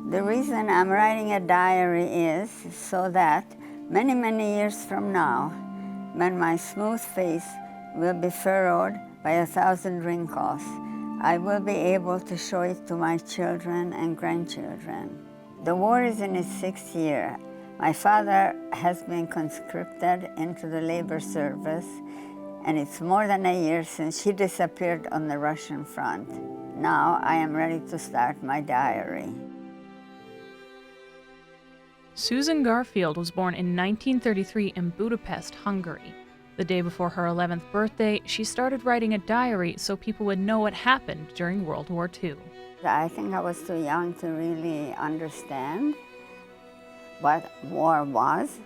The reason I'm writing a diary is so that many, many years from now, when my smooth face will be furrowed by 1,000 wrinkles, I will be able to show it to my children and grandchildren. The war is in its 6th year. My father has been conscripted into the labor service, and it's more than a year since he disappeared on the Russian front. Now I am ready to start my diary. Susan Garfield was born in 1933 in Budapest, Hungary. The day before her 11th birthday, she started writing a diary so people would know what happened during World War II. I think I was too young to really understand what war was,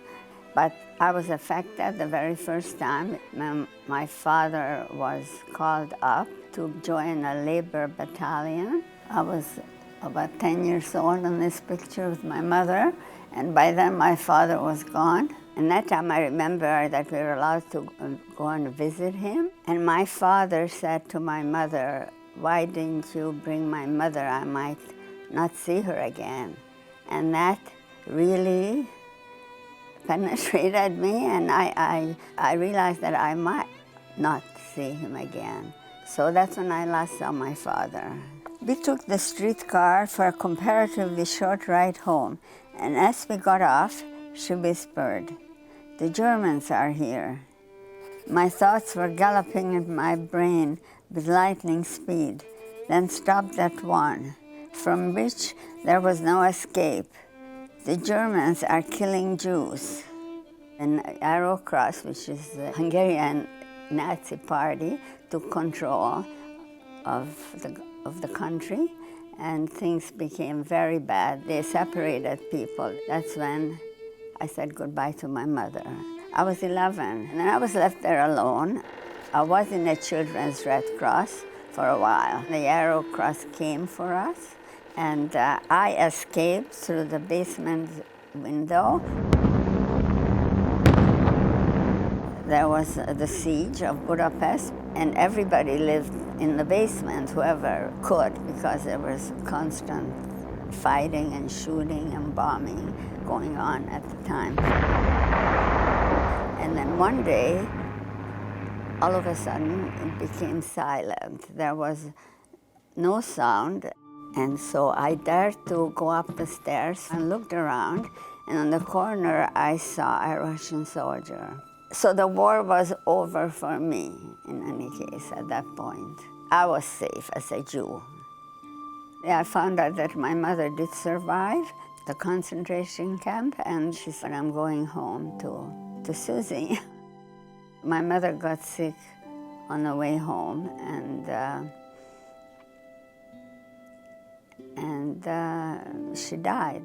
but I was affected the very first time when my father was called up to join a labor battalion. I was about 10 years old in this picture with my mother, and by then my father was gone. And that time I remember that we were allowed to go and visit him. And my father said to my mother, "Why didn't you bring my mother? I might not see her again." And that really penetrated me, and I realized that I might not see him again. So that's when I last saw my father. We took the streetcar for a comparatively short ride home, and as we got off, she whispered, "The Germans are here." My thoughts were galloping in my brain with lightning speed, then stopped at one, from which there was no escape. The Germans are killing Jews. An Arrow Cross, which is the Hungarian Nazi party, took control of the country, and things became very bad. They separated people. That's when I said goodbye to my mother. I was 11, and then I was left there alone. I was in the Children's Red Cross for a while. The Arrow Cross came for us, and I escaped through the basement window. There was the siege of Budapest, and everybody lived in the basement, whoever could, because there was constant fighting and shooting and bombing going on at the time. And then one day, all of a sudden, it became silent. There was no sound, and so I dared to go up the stairs and looked around, and on the corner I saw a Russian soldier. So the war was over for me, in any case, at that point. I was safe as a Jew. I found out that my mother did survive the concentration camp, and she said, "I'm going home to Susie." My mother got sick on the way home, and she died.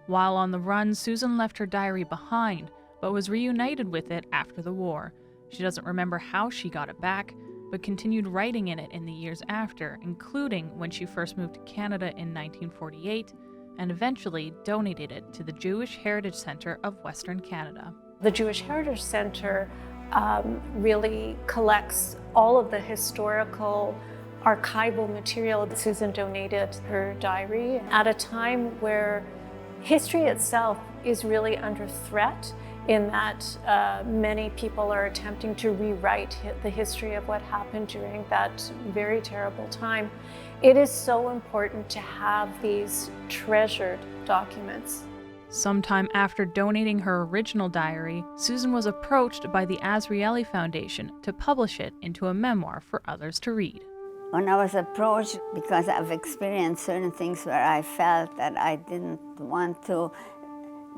While on the run, Susan left her diary behind, but was reunited with it after the war. She doesn't remember how she got it back, but continued writing in it in the years after, including when she first moved to Canada in 1948, and eventually donated it to the Jewish Heritage Centre of Western Canada. The Jewish Heritage Centre really collects all of the historical archival material. Susan donated her diary at a time where history itself is really under threat, in that many people are attempting to rewrite the history of what happened during that very terrible time. It is so important to have these treasured documents. Sometime after donating her original diary, Susan was approached by the Azrieli Foundation to publish it into a memoir for others to read. When I was approached, because I've experienced certain things where I felt that I didn't want to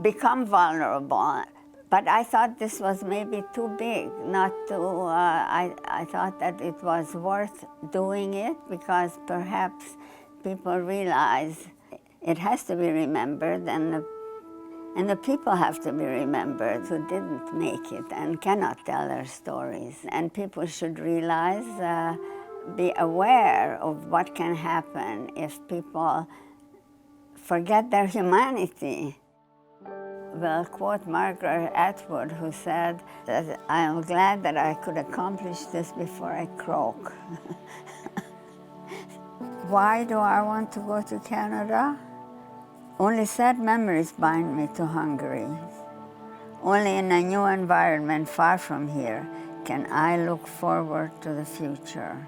become vulnerable, but I thought this was maybe too big not to, I thought that it was worth doing it, because perhaps people realize it has to be remembered, and the people have to be remembered who didn't make it and cannot tell their stories. And people should realize, be aware of what can happen if people forget their humanity. We'll quote Margaret Atwood, who said that I am glad that I could accomplish this before I croak. Why do I want to go to Canada? Only sad memories bind me to Hungary. Only in a new environment far from here can I look forward to the future.